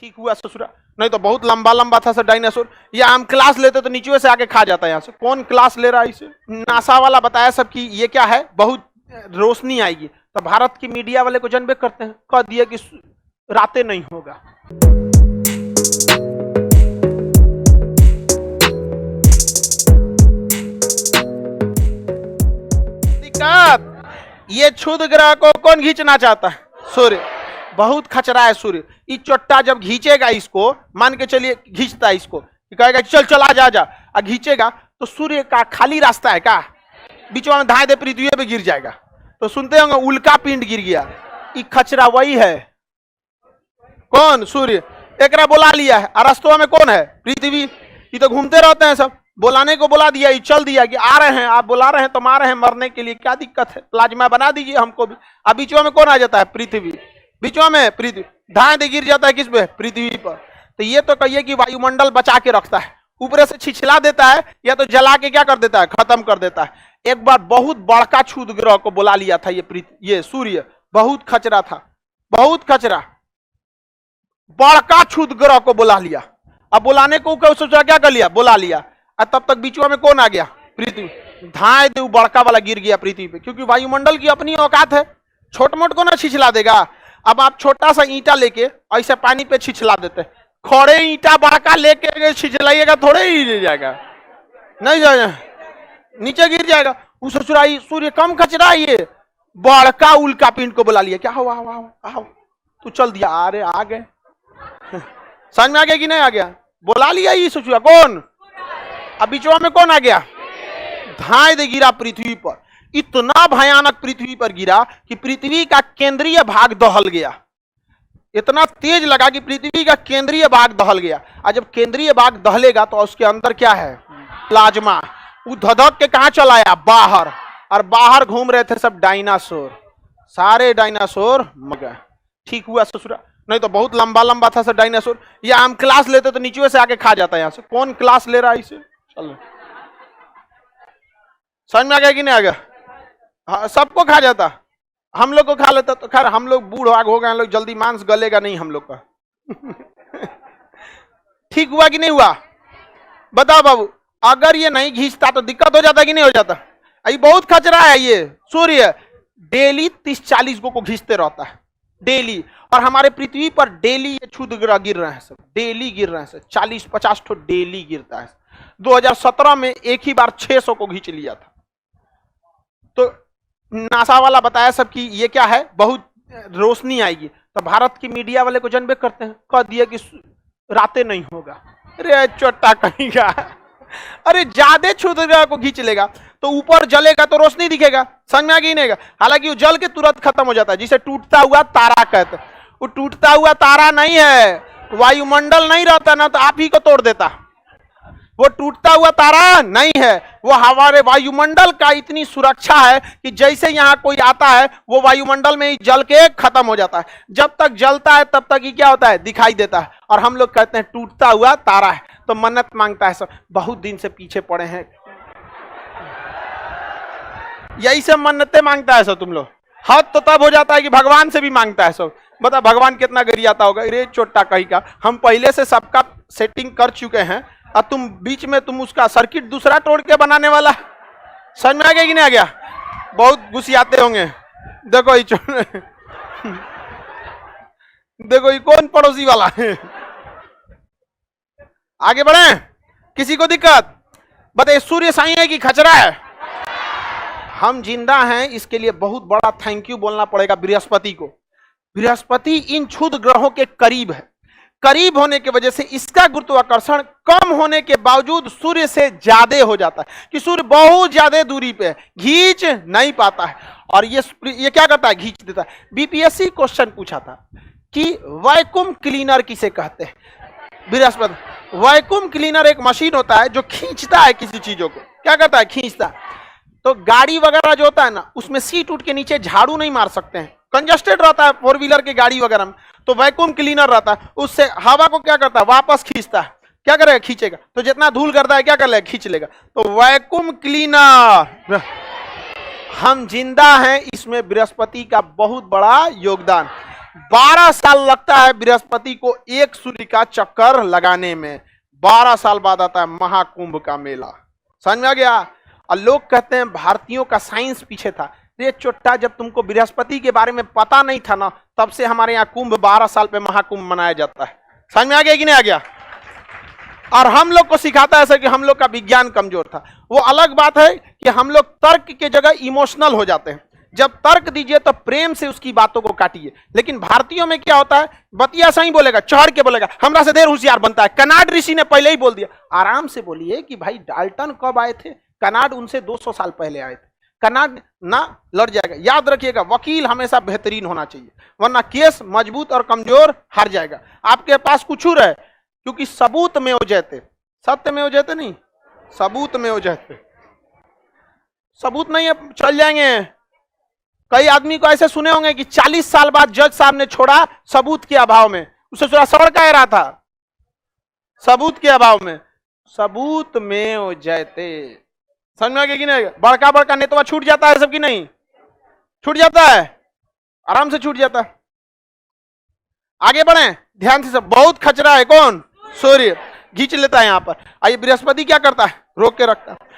ठीक हुआ ससुरा, नहीं तो बहुत लंबा लंबा था सर डायनासोर। ये हम क्लास लेते तो नीचे से आके खा जाता है। यहाँ से कौन क्लास ले रहा है इसे? नासा वाला बताया सब कि ये क्या है, बहुत रोशनी आएगी। तो भारत की मीडिया वाले को जनबे करते हैं, कह दिया कि रातें नहीं होगा। दिक्कत ये क्षुद्र ग्रह को कौन खींचना चाहता है? सूर्य। बहुत खचरा है सूर्य। ये चोट्टा जब खींचेगा इसको, मान के चलिए खींचता है इसको, कहेगा चल चल आ जा और खींचेगा तो सूर्य का खाली रास्ता है क्या? बीच में धाए दे पृथ्वी पे गिर जाएगा। तो सुनते होंगे उल्का पिंड गिर गया। ये खचरा वही है। कौन? सूर्य। एक बोला लिया है, अरस्तों में कौन है? पृथ्वी। ये तो घूमते रहते हैं सब, बुलाने को बुला दिया, ये चल दिया कि आ रहे हैं, आप बुला रहे हैं तो आ रहे हैं मरने के लिए, क्या दिक्कत है? प्लाज्मा बना दीजिए हमको भी। अब बीचों में कौन आ जाता है? पृथ्वी। बीचों में पृथ्वी, धाए दे गिर जाता है किस पे? पृथ्वी पर। तो ये तो कहिए कि वायुमंडल बचा के रखता है, ऊपर से छिछला देता है या तो जला के क्या कर देता है? खत्म कर देता है। एक बार बहुत बड़का क्षुद्र ग्रह को बुला लिया था ये सूर्य, बहुत खचरा था, बहुत खचरा। बड़का क्षुद्र ग्रह को बुला लिया। अब बुलाने को सोचा क्या कर लिया? बुला लिया। और तब तक बीचों में कौन आ गया? पृथ्वी। धाए दे बड़का वाला गिर गया पृथ्वी पे, क्योंकि वायुमंडल की अपनी औकात है, छोट मोट को ना छिछला देगा। अब आप छोटा सा ईंटा लेके ऐसे पानी पे छिछला देते, खड़े ईंटा बड़का लेके छिछलाइएगा थोड़े ही गिर जाएगा, नहीं जाएगा, नीचे गिर जाएगा। उस ससुराई सूर्य कम खचरा, ये बड़का उल्का पिंड को बुला लिया। क्या हुआ? आओ तू चल दिया। अरे आ गए, समझ में आ गया कि नहीं आ गया? बुला लिया ये ससुरा। कौन? अब बीचवा में कौन आ गया? धाए दे गिरा पृथ्वी पर। इतना भयानक पृथ्वी पर गिरा कि पृथ्वी का केंद्रीय भाग दहल गया। इतना तेज लगा कि पृथ्वी का केंद्रीय भाग दहल गया। और जब केंद्रीय भाग दहलेगा तो उसके अंदर क्या है? प्लाज्मा। वो धधक के कहां चला आया? बाहर। और बाहर घूम रहे थे सब डायनासोर, सारे डायनासोर मर। ठीक हुआ ससुरा, नहीं तो बहुत लंबा लंबा था सर डायनासोर। ये हम क्लास लेते तो नीचे से आके खा जाता है। यहाँ से कौन क्लास ले रहा है इसे? चलो समझ में आ गया कि नहीं आ गया? हाँ, सबको खा जाता, हम लोग को खा लेता तो खैर हम लोग बूढ़ हो गए, हम लोग जल्दी मांस गलेगा नहीं हम लोग का। ठीक हुआ कि नहीं हुआ? बताओ बाबू, अगर ये नहीं घींचता तो दिक्कत हो जाता कि नहीं हो जाता? ये बहुत खचरा है ये सूर्य। डेली 30-40 को घींचते रहता है डेली। और हमारे पृथ्वी पर डेली ये क्षुद्र ग्रह गिर रहे हैं सब, डेली गिर रहे हैं सब, 40-50 ठो डेली गिरता है। 2017 में एक ही बार 600 को घींच लिया था। तो नासा वाला बताया सब कि ये क्या है, बहुत रोशनी आएगी। तो भारत की मीडिया वाले को जनबे करते हैं, कह दिया कि रातें नहीं होगा। अरे चोट्टा कहीं का, अरे ज्यादा क्षुद्र ग्रह को खींच लेगा तो ऊपर जलेगा तो रोशनी दिखेगा, समझ में आ गई नहीं? हालांकि वो जल के तुरंत खत्म हो जाता है, जिसे टूटता हुआ तारा कहते हैं। वो टूटता हुआ तारा नहीं है, वायुमंडल नहीं रहता ना तो आप ही को तोड़ देता। वो टूटता हुआ तारा नहीं है, वो हमारे वायुमंडल का इतनी सुरक्षा है कि जैसे यहाँ कोई आता है वो वायुमंडल में ही जल के खत्म हो जाता है। जब तक जलता है तब तक ही क्या होता है? दिखाई देता है। और हम लोग कहते हैं टूटता हुआ तारा है, तो मन्नत मांगता है सब। बहुत दिन से पीछे पड़े हैं, यही सब मन्नतें मांगता है सब तुम लोग। हद तो तब हो जाता है कि भगवान से भी मांगता है सब। बता भगवान कितना गरियाता होगा, रे चोट्टा कहीं का। हम पहले से सबका सेटिंग कर चुके हैं और तुम बीच में तुम उसका सर्किट दूसरा तोड़ के बनाने वाला। समझ में आ गया कि नहीं आ गया? बहुत गुस्सियाते होंगे। देखो ये देखो ये कौन पड़ोसी वाला है। आगे बढ़े, किसी को दिक्कत? बताइए सूर्य साई है कि खचरा है? हम जिंदा हैं इसके लिए बहुत बड़ा थैंक यू बोलना पड़ेगा बृहस्पति को। बृहस्पति इन क्षुद्र ग्रहों के करीब है। करीब होने की वजह से इसका गुरुत्वाकर्षण कम होने के बावजूद सूर्य से ज्यादा हो जाता है, कि सूर्य बहुत ज्यादा दूरी पे है, खींच नहीं पाता है। और ये क्या करता है? खींच देता है। बीपीएससी क्वेश्चन पूछा था कि वैक्यूम क्लीनर किसे कहते हैं? बृहस्पति। वैक्यूम क्लीनर एक मशीन होता है जो खींचता है किसी चीजों को। क्या करता है? खींचता है। तो गाड़ी वगैरह जो होता है ना, उसमें सीट उठ के नीचे झाड़ू नहीं मार सकते हैं, कंजस्टेड रहता है 4 व्हीलर की गाड़ी वगैरह में। तो वैक्यूम क्लीनर रहता है, उससे हवा को क्या करता है? वापस खींचता है। क्या करेगा? खींचेगा। तो जितना धूल करता है क्या कर लेगा? खींच लेगा। तो वैक्यूम क्लीनर, हम जिंदा हैं इसमें बृहस्पति का बहुत बड़ा योगदान। 12 साल लगता है बृहस्पति को एक सूर्य का चक्कर लगाने में। 12 साल बाद आता है महाकुंभ का मेला। समझ में आ गया? और लोग कहते हैं भारतीयों का साइंस पीछे था। ये चोट्टा, जब तुमको बृहस्पति के बारे में पता नहीं था ना, तब से हमारे यहाँ कुंभ 12 साल पे महाकुंभ मनाया जाता है। समझ में आ गया कि नहीं आ गया? और हम लोग को सिखाता है ऐसा कि हम लोग का विज्ञान कमजोर था। वो अलग बात है कि हम लोग तर्क के जगह इमोशनल हो जाते हैं। जब तर्क दीजिए तो प्रेम से उसकी बातों को काटिए। लेकिन भारतीयों में क्या होता है, बतिया सही बोलेगा, चढ़ के बोलेगा, हमरा से देर होशियार बनता है। कनाड ऋषि ने पहले ही बोल दिया। आराम से बोलिए कि भाई डाल्टन कब आए थे? कनाड उनसे 200 साल पहले आए थे। कनाड ना लड़ जाएगा। याद रखिएगा, वकील हमेशा बेहतरीन होना चाहिए, वरना केस मजबूत और कमजोर हार जाएगा। आपके पास कुछ है, क्योंकि सबूत में हो जाते, सत्य में हो जाते नहीं, सबूत में हो जाते। सबूत नहीं है चल जाएंगे। कई आदमी को ऐसे सुने होंगे कि 40 साल बाद जज साहब ने छोड़ा सबूत के अभाव में। उसे थोड़ा सड़ कह रहा था सबूत के अभाव में। सबूत में हो जाते। समझ में आ गया कि नहीं? बड़का बड़का नेतवा छूट जाता है सब की नहीं? छूट जाता है, आराम से छूट जाता है। आगे बढ़े ध्यान से। सब बहुत खचरा है। कौन? सूर्य। खींच लेता है यहां पर। आइए, बृहस्पति क्या करता है? रोक के रखता है।